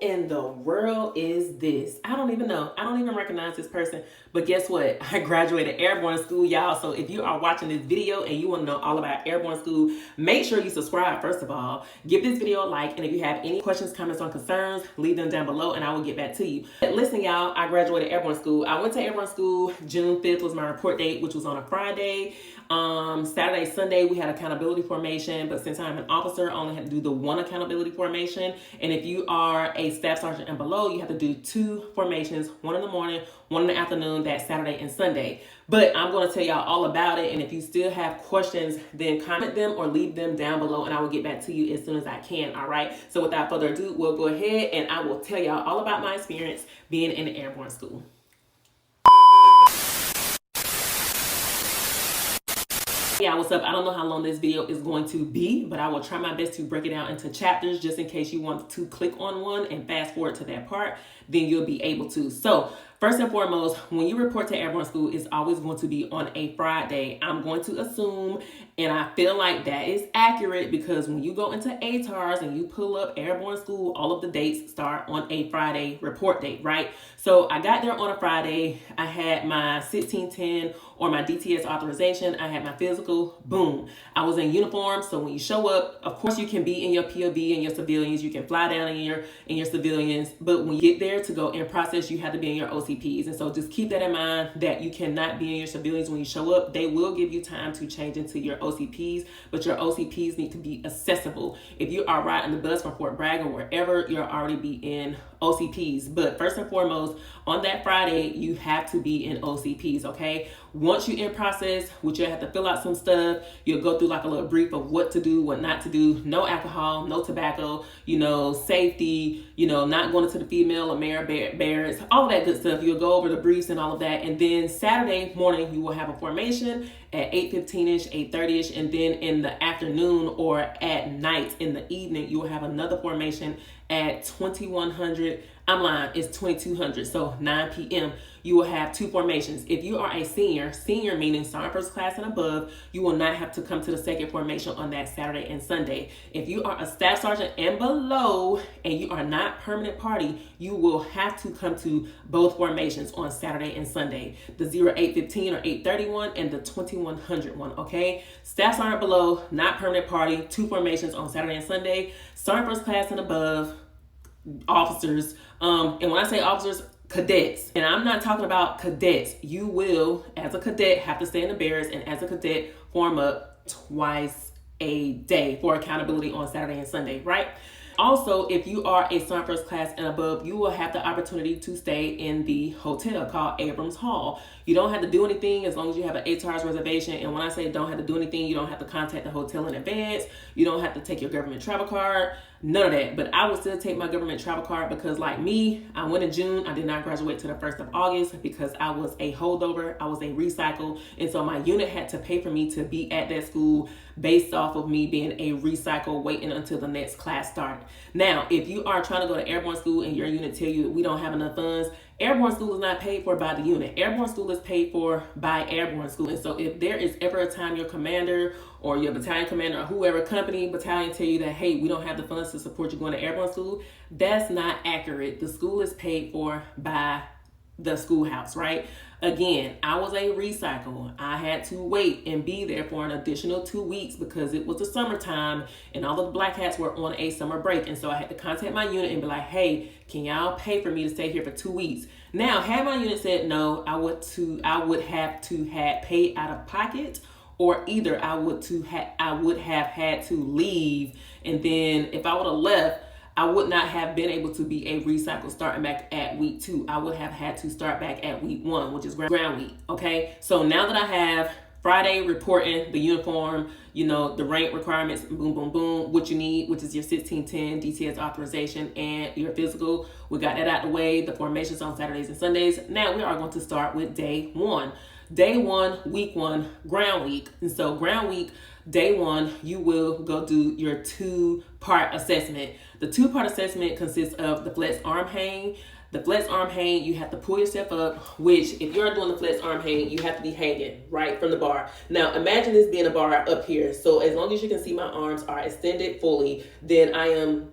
in the world is this? I don't even know. I don't even recognize this person. But guess what? I graduated Airborne School, y'all. So if you are watching this video and you want to know all about Airborne School, make sure you subscribe, first of all. Give this video a like. And if you have any questions, comments, or concerns, leave them down below and I will get back to you. Listen, y'all, I graduated Airborne School. I went to Airborne School. June 5th was my report date, which was on a Friday. Saturday, Sunday, we had accountability formation, but since I'm an officer, I only had to do the one accountability formation. And if you are a staff sergeant and below, you have to do 2 formations, one in the morning, one in the afternoon, that Saturday and Sunday. But I'm going to tell y'all all about it. And if you still have questions, then comment them or leave them down below and I will get back to you as soon as I can. All right. So without further ado, we'll go ahead and I will tell y'all all about my experience being in the Airborne School. Yeah, what's up? I don't know how long this video is going to be, but I will try my best to break it out into chapters just in case you want to click on one and fast forward to that part, then you'll be able to. So first and foremost, when you report to Airborne School, it's always going to be on a Friday. I'm going to assume, and I feel like that is accurate because when you go into ATARS and you pull up Airborne School, all of the dates start on a Friday report date, right? So I got there on a Friday. I had my 1610 or my DTS authorization. I had my physical, boom. I was in uniform. So when you show up, of course you can be in your POV and your civilians. You can fly down in your civilians. But when you get there to go in process, you have to be in your OCPs. And so just keep that in mind that you cannot be in your civilians when you show up. They will give you time to change into your OCPs, but your OCPs need to be accessible. If you are riding the bus from Fort Bragg or wherever, you'll already be in OCPs. But first and foremost, on that Friday, you have to be in OCPs, okay? Once you're in process, which you have to fill out some stuff, you'll go through like a little brief of what to do, what not to do, no alcohol, no tobacco, safety, not going into the female or male barracks, all of that good stuff. You'll go over the briefs and all of that. And then Saturday morning, you will have a formation at 8:15-ish, 8:30-ish. And then in the afternoon or at night in the evening, you will have another formation at 2100. I'm lying, it's 2200. So 9 p.m. you will have 2 formations. If you are a senior meaning sergeant first class and above, you will not have to come to the second formation on that Saturday and Sunday. If you are a staff sergeant and below and you are not permanent party, you will have to come to both formations on Saturday and Sunday. The 0815 or 831 and the 2100 one, okay? Staff sergeant below, not permanent party, 2 formations on Saturday and Sunday. Sergeant first class and above, officers, and when I say officers, cadets, and I'm not talking about cadets. You will, as a cadet, have to stay in the barracks, and as a cadet, form up twice a day for accountability on Saturday and Sunday, right? Also, if you are a sergeant first class and above, you will have the opportunity to stay in the hotel called Abrams Hall. You don't have to do anything as long as you have an ATARS reservation. And when I say don't have to do anything, you don't have to contact the hotel in advance. You don't have to take your government travel card. None of that. But I would still take my government travel card because like me, I went in June. I did not graduate to the 1st of August because I was a holdover. I was a recycle. And so my unit had to pay for me to be at that school based off of me being a recycle waiting until the next class started. Now, if you are trying to go to Airborne School and your unit tell you we don't have enough funds, Airborne School is not paid for by the unit. Airborne School is paid for by Airborne School. And so if there is ever a time your commander or your battalion commander or whoever company battalion tell you that, hey, we don't have the funds to support you going to Airborne School, that's not accurate. The school is paid for by the schoolhouse, right? Again, I was a recycle. I had to wait and be there for an additional 2 weeks because it was the summertime and all of the black hats were on a summer break. And so I had to contact my unit and be like, hey, can y'all pay for me to stay here for 2 weeks? Now, had my unit said no, I would have to have paid out of pocket, or either I would have had to leave. And then if I would have left, I would not have been able to be a recycle starting back at week 2. I would have had to start back at week 1, which is ground week, okay? So now that I have Friday reporting, the uniform, the rank requirements, boom, boom, boom, what you need, which is your 1610 DTS authorization and your physical. We got that out the way, the formations on Saturdays and Sundays. Now we are going to start with day 1. Day 1, week 1, ground week. And so ground week, day 1, you will go do your 2-part assessment. The 2-part assessment consists of the flex arm hang. The flex arm hang, you have to pull yourself up, which if you're doing the flex arm hang, you have to be hanging right from the bar. Now imagine this being a bar up here. So as long as you can see my arms are extended fully, then I am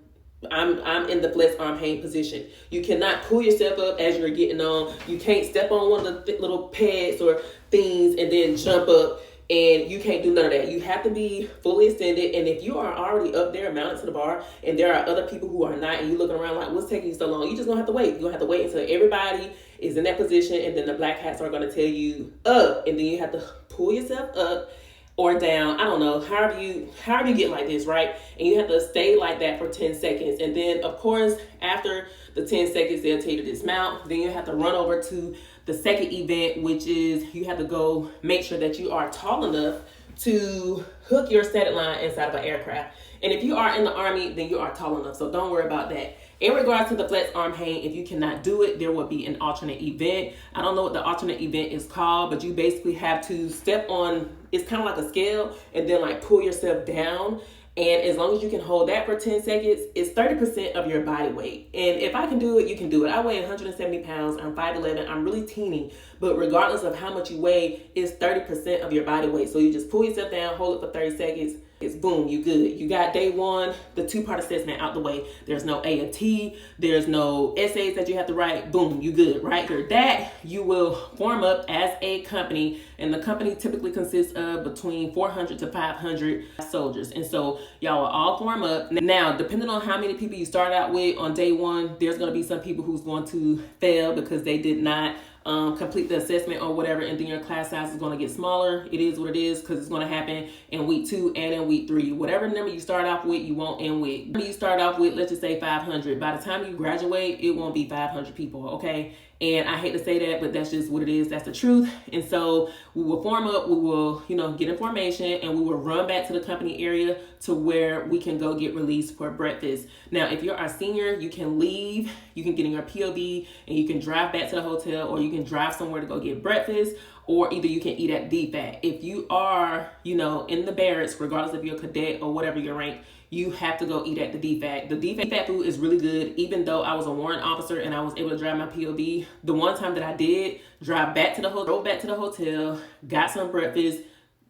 I'm in the flex arm hang position. You cannot pull yourself up as you're getting on. You can't step on one of the little pads or things and then jump up, and you can't do none of that. You have to be fully extended. And if you are already up there mounted to the bar and there are other people who are not, and you're looking around like, what's taking you so long? You just gonna have to wait. You're gonna have to wait until everybody is in that position, and then the black hats are gonna tell you up, and then you have to pull yourself up or down. I don't know, however you get like this, right? And you have to stay like that for 10 seconds. And then of course, after the 10 seconds, they'll tell you to dismount. Then you have to run over to the second event, which is you have to go make sure that you are tall enough to hook your static line inside of an aircraft. And if you are in the Army, then you are tall enough, so don't worry about that. In regards to the flex arm hang, if you cannot do it, there will be an alternate event. I don't know what the alternate event is called, but you basically have to step on, it's kind of like a scale, and then like pull yourself down. And as long as you can hold that for 10 seconds, it's 30% of your body weight. And if I can do it, you can do it. I weigh 170 pounds. I'm 5'11". I'm really teeny. But regardless of how much you weigh, it's 30% of your body weight. So you just pull yourself down, hold it for 30 seconds. It's boom, you good. You got day one, the 2-part assessment out the way. There's no A and T. There's no essays that you have to write. Boom, you good, right? After that, you will form up as a company, and the company typically consists of between 400 to 500 soldiers. And so y'all will all form up. Now, depending on how many people you start out with on day one, there's going to be some people who's going to fail because they did not complete the assessment or whatever, and then your class size is going to get smaller. It is what it is, because it's going to happen in week 2 and in week 3. Whatever number you start off with, you won't end with. You start off with, let's just say 500. By the time you graduate, it won't be 500 people, okay? And I hate to say that, but that's just what it is. That's the truth. And so we will form up, we will, get information, and we will run back to the company area to where we can go get released for breakfast. Now, if you're a senior, you can leave, you can get in your POV, and you can drive back to the hotel, or you can drive somewhere to go get breakfast, or either you can eat at DFAT. If you are, in the barracks, regardless if you're a cadet or whatever your rank, you have to go eat at the DFAT. The DFAT food is really good. Even though I was a warrant officer and I was able to drive my POV, the one time that I did drive back to the hotel, got some breakfast,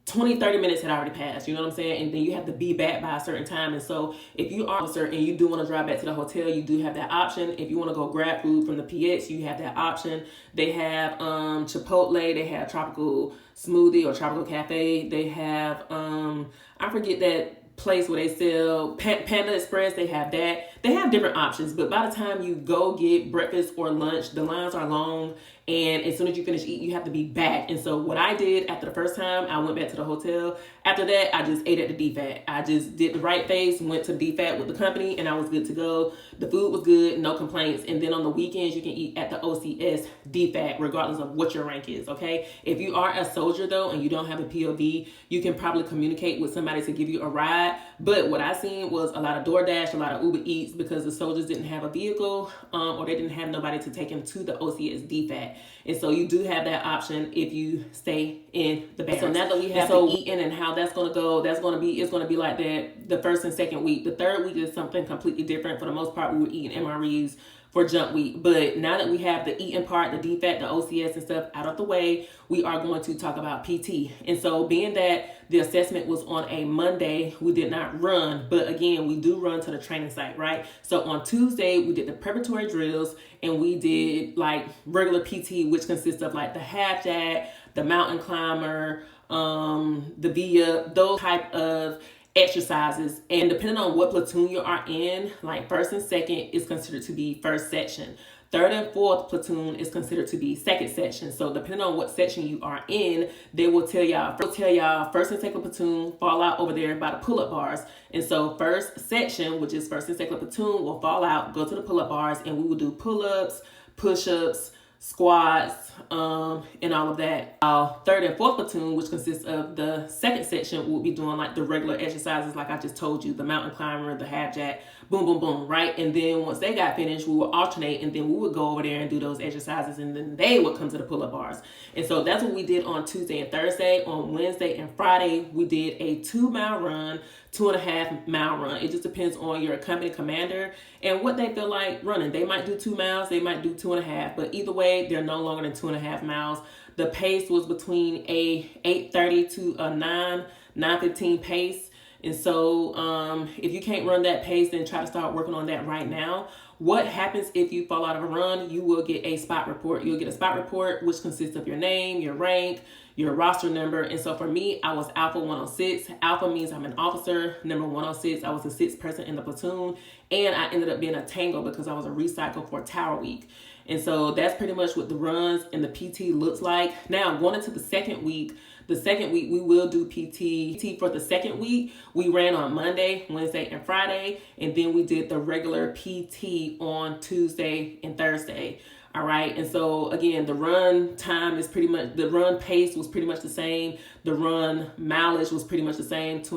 20-30 minutes had already passed, you know what I'm saying? And then you have to be back by a certain time. And so if you are an officer and you do want to drive back to the hotel, you do have that option. If you want to go grab food from the PX, you have that option. They have Chipotle, they have Tropical Smoothie or Tropical Cafe. They have, I forget that place where they sell Panda Express. They have that. They have different options, but by the time you go get breakfast or lunch, the lines are long, and as soon as you finish eating, you have to be back. And so what I did after the first time, I went back to the hotel. After that, I just ate at the DFAT. I just did the right face, went to DFAT with the company, and I was good to go. The food was good, no complaints. And then on the weekends, you can eat at the OCS DFAT, regardless of what your rank is, okay? If you are a soldier, though, and you don't have a POV, you can probably communicate with somebody to give you a ride. But what I seen was a lot of DoorDash, a lot of Uber Eats, because the soldiers didn't have a vehicle, or they didn't have nobody to take them to the OCS DFAT. And so you do have that option if you stay in the barracks. So now that we have the eating and how that's going to go, it's going to be like that the first and second week. The third week is something completely different. For the most part, we were eating MREs for jump week. But now that we have the eating part, the DFAT, the OCS and stuff out of the way, we are going to talk about PT. And so being that the assessment was on a Monday, we did not run, but again, we do run to the training site, right? So on Tuesday, we did the preparatory drills, and we did like regular PT, which consists of like the half jack, the mountain climber, the VIA, those type of exercises. And depending on what platoon you are in, like first and second is considered to be first section. Third and fourth platoon is considered to be second section. So depending on what section you are in, they will tell y'all first and second platoon fall out over there by the pull-up bars. And so first section, which is first and second platoon, will fall out, go to the pull-up bars, and we will do pull-ups, push-ups, squats, and all of that. Third and fourth platoon, which consists of the second section, will be doing like the regular exercises like I just told you, the mountain climber, the half jack, boom, boom, boom, right? And then once they got finished, we would alternate, and then we would go over there and do those exercises, and then they would come to the pull-up bars. And so that's what we did on Tuesday and Thursday. On Wednesday and Friday, we did a 2-mile run, 2.5-mile run. It just depends on your company commander and what they feel like running. They might do 2 miles, they might do 2.5, but either way, they're no longer than 2.5 miles. The pace was between a 8:30 to a 9:15 pace. And so if you can't run that pace, then try to start working on that right now. What happens if you fall out of a run? You will get a spot report. You'll get a spot report, which consists of your name, your rank, your roster number. And so for me, I was Alpha 106. Alpha means I'm an officer. Number 106, I was the 6th person in the platoon. And I ended up being a Tango because I was a recycle for Tower Week. And so that's pretty much what the runs and the PT looks like. Now, going into the second week we will do PT. For the second week, we ran on Monday, Wednesday, and Friday. And then we did the regular PT on Tuesday and Thursday. All right. And so again, the run time is pretty much, the run pace was pretty much the same. The run mileage was pretty much the same, 2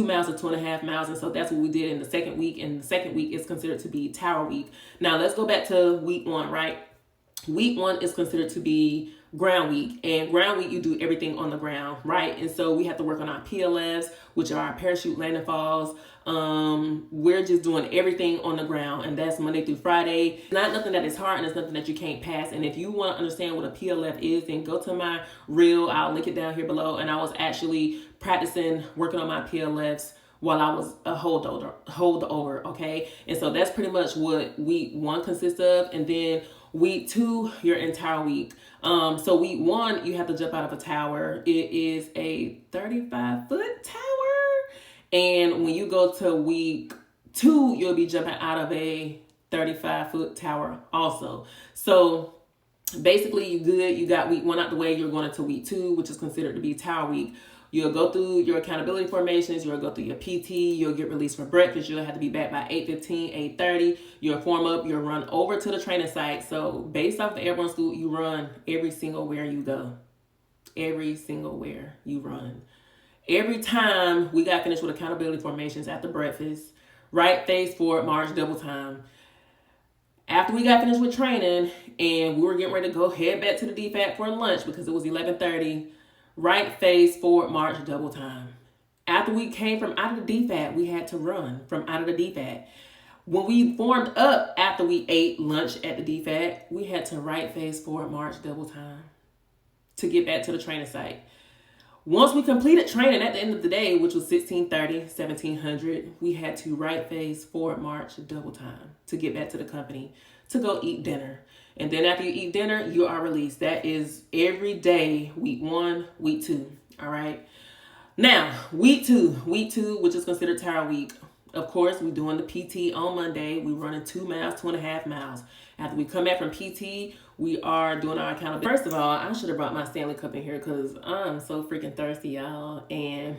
miles to 2.5 miles. And so that's what we did in the second week. And the second week is considered to be Tower Week. Now let's go back to week 1, right? Week 1 is considered to be ground week, and ground week, you do everything on the ground, right? And so we have to work on our PLFs, which are our parachute landing falls. We're just doing everything on the ground, and that's Monday through Friday. Not nothing that is hard, and it's nothing that you can't pass. And if you want to understand what a PLF is, then go to my reel. I'll link it down here below. And I was actually practicing working on my PLFs while I was a holdover, okay? And so that's pretty much what week 1 consists of. And then week 2, your entire week. So week 1, you have to jump out of a tower. It is a 35-foot tower. And when you go to week 2, you'll be jumping out of a 35-foot tower also. So basically you good. You got week 1 out the way. You're going into week 2, which is considered to be Tower Week. You'll go through your accountability formations. You'll go through your PT. You'll get released for breakfast. You'll have to be back by 8:15, 8:30. You'll form up. You'll run over to the training site. So based off the Airborne School, you run every single where you go. Every single where you run. Every time we got finished with accountability formations after breakfast, right face forward march double time. After we got finished with training and we were getting ready to go head back to the DFAT for lunch because it was 11:30, right face forward march double time. After we came from out of the DFAT, we had to run from out of the DFAT. When we formed up after we ate lunch at the DFAT, we had to right face forward march double time to get back to the training site. Once we completed training at the end of the day, which was 16:30, 1700, we had to right face forward march double time to get back to the company to go eat dinner. And then after you eat dinner, you are released. That is every day, week 1, week 2. All right. Now, week 2, which is considered Tower Week. Of course, we're doing the PT on Monday. We're running 2 miles, 2.5 miles. After we come back from PT, we are doing our accountability. First of all, I should have brought my Stanley Cup in here because I'm so freaking thirsty, y'all. And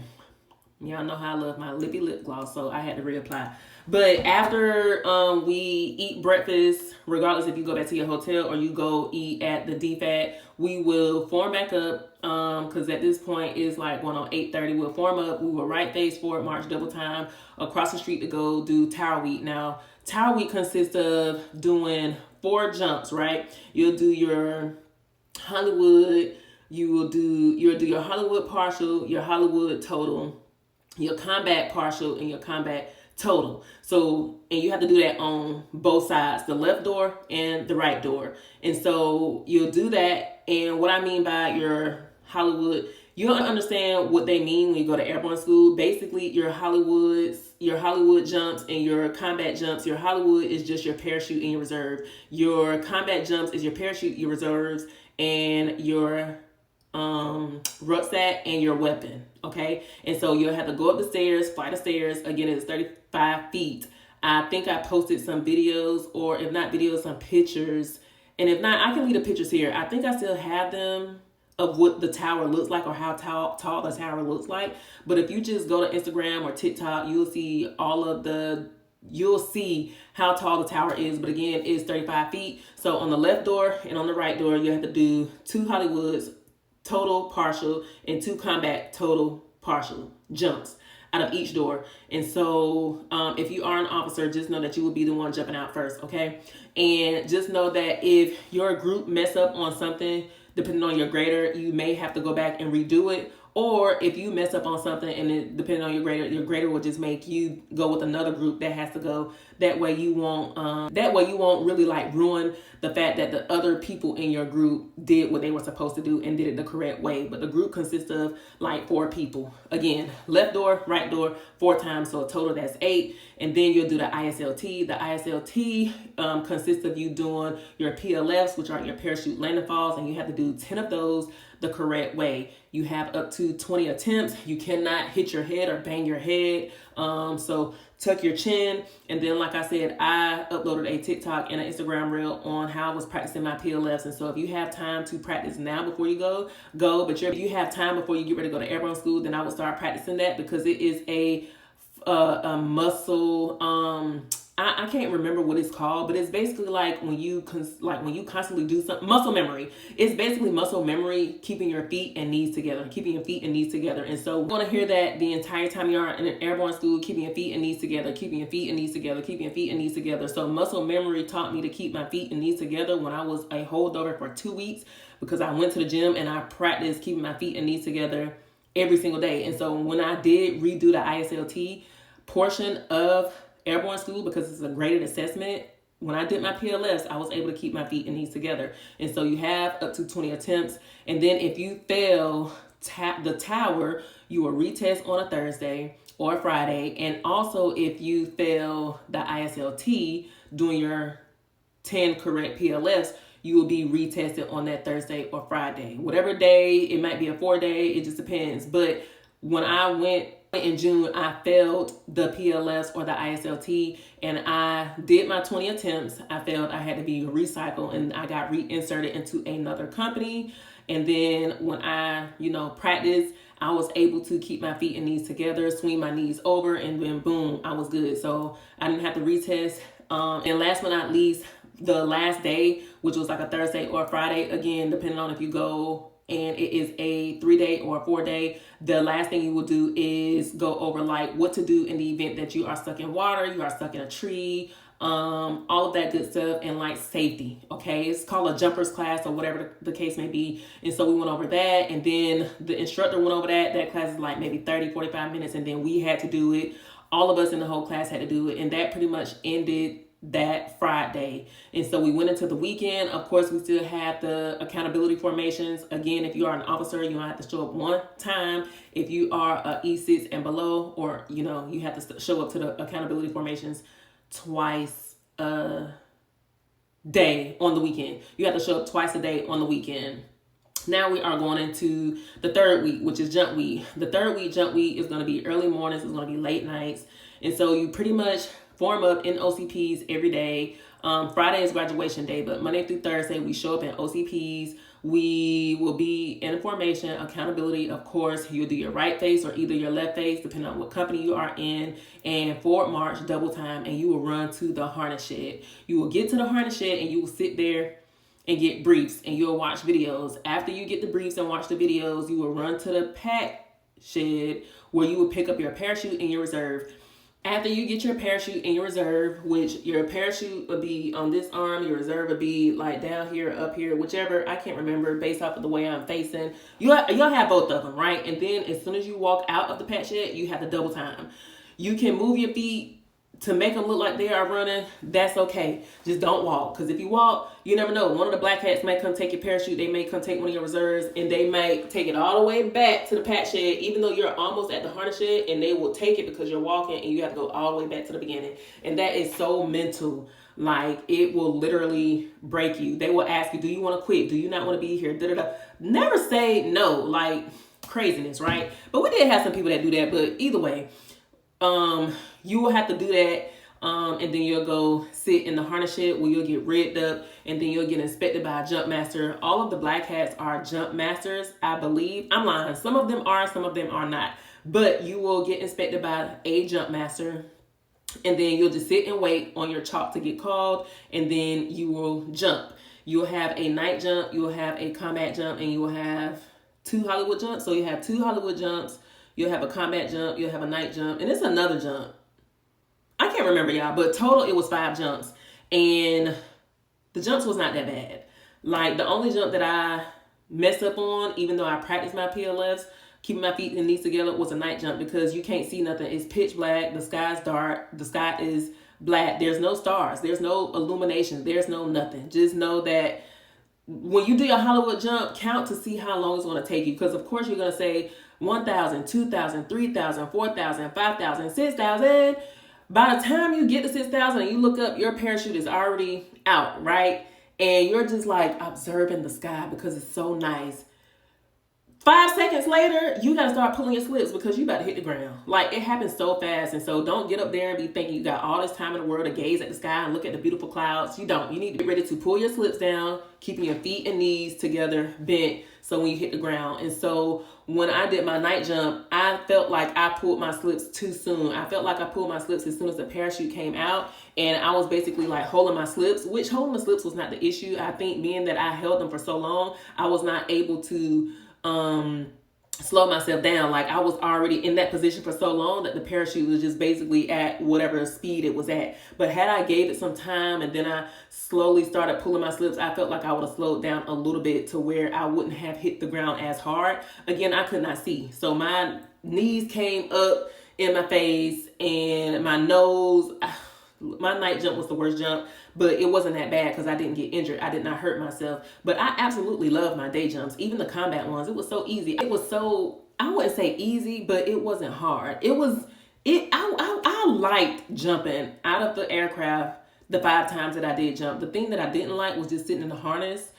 y'all know how I love my lippy lip gloss, so I had to reapply. But after we eat breakfast, regardless if you go back to your hotel or you go eat at the DFAT, we will form back up because at this point it's like going on 8:30. We'll form up. We will right face forward march double time across the street to go do Tower Week. Now, Tower Week consists of doing 4 jumps, right? You'll do your Hollywood. You'll do your Hollywood partial, your Hollywood total, your combat partial, and your combat total. So, and you have to do that on both sides, the left door and the right door. And so you'll do that. And what I mean by your Hollywood, you'll understand what they mean when you go to Airborne School. Basically, your Hollywood jumps and your combat jumps. Your Hollywood is just your parachute and your reserve. Your combat jumps is your parachute, your reserves, and your rucksack and your weapon. Okay. And so you'll have to go up the stairs, flight of stairs. Again, it's 35 feet. I think I posted some videos, or if not videos, some pictures. And if not, I can leave the pictures here. I think I still have them of what the tower looks like or how tall the tower looks like. But if you just go to Instagram or TikTok, you'll see you'll see how tall the tower is. But again, it's 35 feet. So on the left door and on the right door, you have to do 2 Hollywoods total partial and 2 combat total partial jumps out of each door. And so if you are an officer, just know that you will be the one jumping out first, okay? And just know that if your group mess up on something, depending on your grader, you may have to go back and redo it. Or if you mess up on something and it, depending on your grader will just make you go with another group that has to go That way you won't really like ruin the fact that the other people in your group did what they were supposed to do and did it the correct way. But the group consists of like 4 people. Again, left door, right door, 4 times, so a total that's 8. And then you'll do the ISLT. The ISLT consists of you doing your PLFs, which are your parachute landing falls, and you have to do 10 of those the correct way. You have up to 20 attempts. You cannot hit your head or bang your head. So tuck your chin. And then, like I said, I uploaded a TikTok and an Instagram reel on how I was practicing my PLFs. And so if you have time to practice now before you go. But if you have time before you get ready to go to Airborne School, then I would start practicing that, because it is a muscle, I can't remember what it's called, but it's basically like when you constantly do something, muscle memory. It's basically muscle memory, keeping your feet and knees together. And so we're going to hear that the entire time you are in an Airborne School, keeping your feet and knees together, keeping your feet and knees together, keeping your feet and knees together. So muscle memory taught me to keep my feet and knees together when I was a holdover for 2 weeks, because I went to the gym and I practiced keeping my feet and knees together every single day. And so when I did redo the ISLT portion of Airborne School, because it's a graded assessment, when I did my PLS, I was able to keep my feet and knees together. And so you have up to 20 attempts. And then if you fail the tower, you will retest on a Thursday or a Friday. And also if you fail the ISLT doing your 10 correct PLFs, you will be retested on that Thursday or Friday. Whatever day, it might be a 4-day, it just depends. But when I went in June, I failed the PLS or the ISLT, and I did my 20 attempts. I failed. I had to be recycled, and I got reinserted into another company. And then when I, practiced, I was able to keep my feet and knees together, swing my knees over, and then boom, I was good. So I didn't have to retest. And last but not least, the last day, which was like a Thursday or a Friday, again, depending on if you go and it is a 3-day or a 4-day, the last thing you will do is go over like what to do in the event that you are stuck in water, you are stuck in a tree, all of that good stuff, and like safety. Okay, it's called a jumpers class or whatever the case may be. And so we went over that, and then the instructor went over that class is like maybe 30-45 minutes, and then we had to do it. All of us in the whole class had to do it, and that pretty much ended that Friday. And so we went into the weekend. Of course, we still had the accountability formations. Again, if you are an officer, you don't have to show up one time. If you are a E6 and below, or you have to show up to the accountability formations twice a day on the weekend. You have to show up twice a day on the weekend. Now we are going into the 3rd week, which is jump week. The 3rd week, jump week, is going to be early mornings. It's going to be late nights. And so you pretty much form up in OCPs every day. Friday is graduation day, but Monday through Thursday, we show up in OCPs. We will be in formation, accountability. Of course, you'll do your right face or either your left face, depending on what company you are in, and forward march, double time, and you will run to the harness shed. You will get to the harness shed and you will sit there and get briefs, and you'll watch videos. After you get the briefs and watch the videos, you will run to the pack shed where you will pick up your parachute and your reserve. After you get your parachute and your reserve, which your parachute would be on this arm, your reserve would be like down here, up here, whichever, I can't remember based off of the way I'm facing. You'll have both of them, right? And then as soon as you walk out of the pack shed, you have to double time. You can move your feet to make them look like they are running. That's okay. Just don't walk. Because if you walk, you never know. One of the black hats may come take your parachute. They may come take one of your reserves, and they might take it all the way back to the pack shed, even though you're almost at the harness shed, and they will take it because you're walking and you have to go all the way back to the beginning. And that is so mental. Like, it will literally break you. They will ask you, do you want to quit? Do you not want to be here? Da-da-da. Never say no. Like, craziness, right? But we did have some people that do that. But either way, you will have to do that, and then you'll go sit in the harness shed where you'll get rigged up, and then you'll get inspected by a jump master. All of the black hats are jump masters, I believe. I'm lying. Some of them are, some of them are not. But you will get inspected by a jump master, and then you'll just sit and wait on your chalk to get called, and then you will jump. You'll have a night jump, you will have a combat jump, and you will have 2 Hollywood jumps. So you have 2 Hollywood jumps. You'll have a combat jump, you'll have a night jump, and it's another jump. I can't remember, y'all, but total it was 5 jumps. And the jumps was not that bad. Like, the only jump that I messed up on, even though I practiced my PLFs, keeping my feet and knees together, was a night jump, because you can't see nothing. It's pitch black, the sky's dark, the sky is black. There's no stars. There's no illumination. There's no nothing. Just know that when you do your Hollywood jump, count to see how long it's going to take you. Because, of course, you're going to say 1,000, 2,000, 3,000, 4,000, 5,000, 6,000. By the time you get to 6,000 and you look up, your parachute is already out, right? And you're just like observing the sky because it's so nice. 5 seconds later, you got to start pulling your slips because you about to hit the ground. Like, it happens so fast. And so don't get up there and be thinking you got all this time in the world to gaze at the sky and look at the beautiful clouds. You don't. You need to be ready to pull your slips down, keeping your feet and knees together, bent, so when you hit the ground. And so when I did my night jump, I felt like I pulled my slips too soon. I felt like I pulled my slips as soon as the parachute came out. And I was basically like holding my slips, which holding the slips was not the issue. I think being that I held them for so long, I was not able to slow myself down. Like, I was already in that position for so long that the parachute was just basically at whatever speed it was at. But had I gave it some time and then I slowly started pulling my slips, I felt like I would have slowed down a little bit to where I wouldn't have hit the ground as hard. Again, I could not see. So my knees came up in my face and my nose. My night jump was the worst jump, but it wasn't that bad because I didn't get injured. I did not hurt myself. But I absolutely love my day jumps, even the combat ones. It was so easy. It was so, I wouldn't say easy, but it wasn't hard. I liked jumping out of the aircraft the 5 times that I did jump. The thing that I didn't like was just sitting in the harness.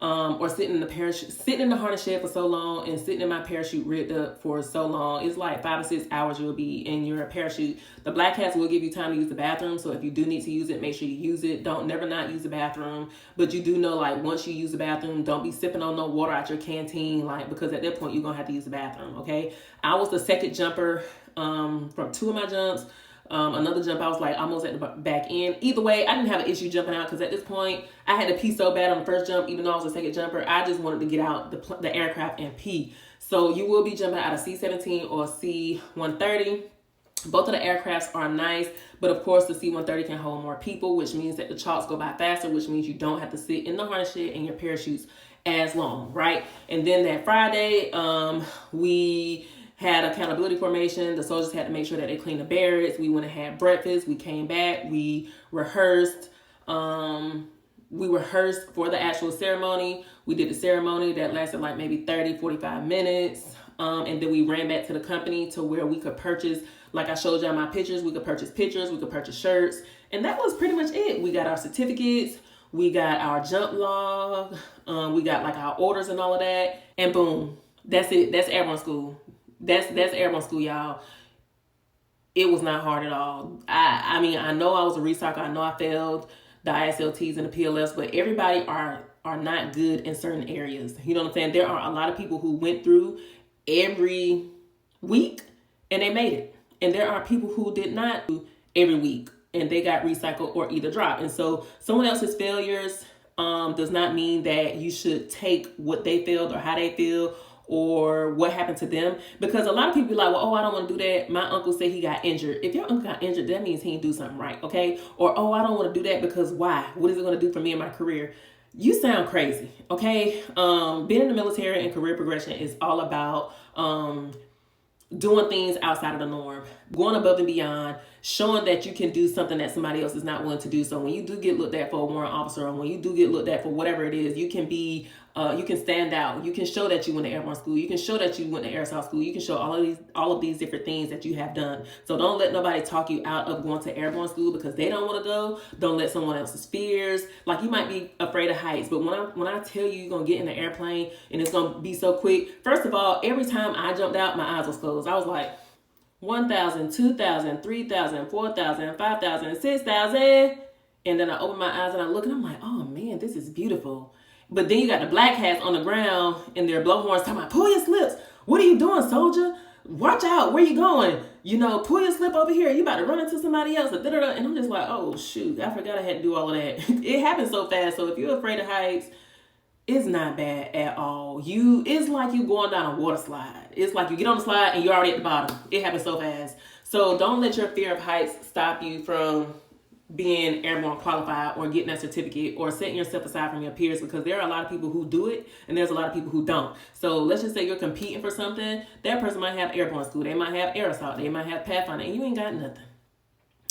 Or sitting in the harness shed for so long and sitting in my parachute rigged up for so long. It's like 5 to 6 hours you'll be in your parachute. The black hats will give you time to use the bathroom. So if you do need to use it, make sure you use it. Don't never not use the bathroom. But you do know, like, once you use the bathroom, don't be sipping on no water out your canteen, like, because at that point you're going to have to use the bathroom, okay? I was the second jumper from 2 of my jumps. Another jump, I was like almost at the back end. Either way, I didn't have an issue jumping out because at this point, I had to pee so bad on the first jump, even though I was a second jumper. I just wanted to get out the aircraft and pee. So you will be jumping out of C-17 or C-130. Both of the aircrafts are nice, but of course the C-130 can hold more people, which means that the chalks go by faster, which means you don't have to sit in the harness shed and your parachutes as long, right? And then that Friday, we had accountability formation. The soldiers had to make sure that they cleaned the barracks. We went and had breakfast. We came back. We rehearsed. We rehearsed for the actual ceremony. We did the ceremony that lasted like maybe 30, 45 minutes. And then we ran back to the company to where we could purchase, like I showed y'all my pictures, we could purchase pictures, we could purchase shirts. And that was pretty much it. We got our certificates. We got our jump log. We got like our orders and all of that. And boom, that's it. That's Airborne School. That's Airborne School, y'all. It was not hard at all. I mean, I know I was a recycle. I know I failed the ISLTs and the PLFs, but everybody are not good in certain areas. You know what I'm saying? There are a lot of people who went through every week and they made it. And there are people who did not do every week and they got recycled or either dropped. And so someone else's failures does not mean that you should take what they failed or how they feel or what happened to them, because a lot of people be like, well, oh, I don't want to do that. My uncle said he got injured. If your uncle got injured, that means he didn't do something right, okay? Or, oh, I don't want to do that because why? What is it going to do for me in my career? You sound crazy, okay? Being in the military and career progression is all about doing things outside of the norm, going above and beyond, showing that you can do something that somebody else is not willing to do. So when you do get looked at for a warrant officer, or when you do get looked at for whatever it is, you can be, you can stand out. You can show that you went to Airborne School. You can show that you went to Air South School. You can show all of these different things that you have done. So don't let nobody talk you out of going to Airborne School because they don't want to go. Don't let someone else's fears. Like, you might be afraid of heights, but when I tell you you're gonna get in the airplane and it's gonna be so quick. First of all, every time I jumped out, my eyes was closed. I was like, 1,000, 2,000, 3,000, 4,000, 5,000, 6,000. And then I open my eyes and I look and I'm like, oh man, this is beautiful. But then you got the black hats on the ground and their blowhorns talking about, pull your slips. What are you doing, soldier? Watch out. Where you going? You know, pull your slip over here. You about to run into somebody else. And I'm just like, oh shoot, I forgot I had to do all of that. It happened so fast. So if you're afraid of heights, it's not bad at all. It's like you going down a water slide. It's like you get on the slide and you're already at the bottom. It happens so fast. So don't let your fear of heights stop you from being airborne qualified or getting that certificate or setting yourself aside from your peers, because there are a lot of people who do it and there's a lot of people who don't. So let's just say you're competing for something. That person might have Airborne School. They might have Air Assault. They might have Pathfinder, and you ain't got nothing.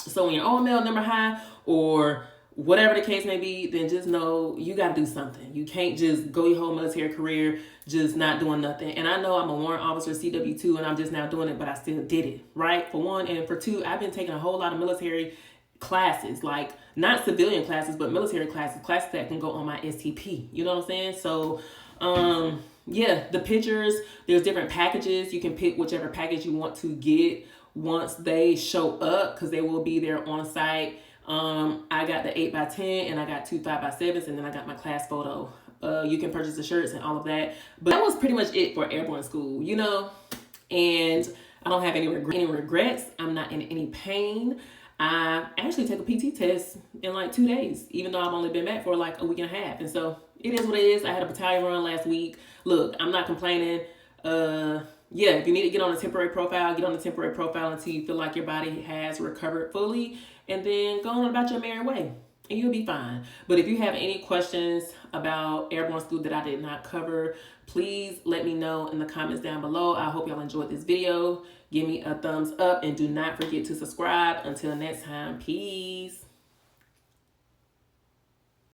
So when your OML number high or whatever the case may be, then just know you got to do something. You can't just go your whole military career just not doing nothing. And I know I'm a warrant officer, CW2, and I'm just now doing it, but I still did it, right? For one. And for two, I've been taking a whole lot of military classes, like not civilian classes, but military classes that can go on my STP. You know what I'm saying? So, yeah, the pictures, there's different packages. You can pick whichever package you want to get once they show up, because they will be there on site. I got the 8x10 and I got 2 5x7s, and then I got my class photo. You can purchase the shirts and all of that. But that was pretty much it for Airborne School, you know? And I don't have any regrets. I'm not in any pain. I actually took a PT test in like 2 days, even though I've only been back for like a week and a half. And so it is what it is. I had a battalion run last week. Look, I'm not complaining. Yeah, if you need to get on a temporary profile, get on the temporary profile until you feel like your body has recovered fully, and then go on about your merry way, and you'll be fine. But if you have any questions about Airborne School that I did not cover, please let me know in the comments down below. I hope y'all enjoyed this video. Give me a thumbs up, and do not forget to subscribe. Until next time, peace.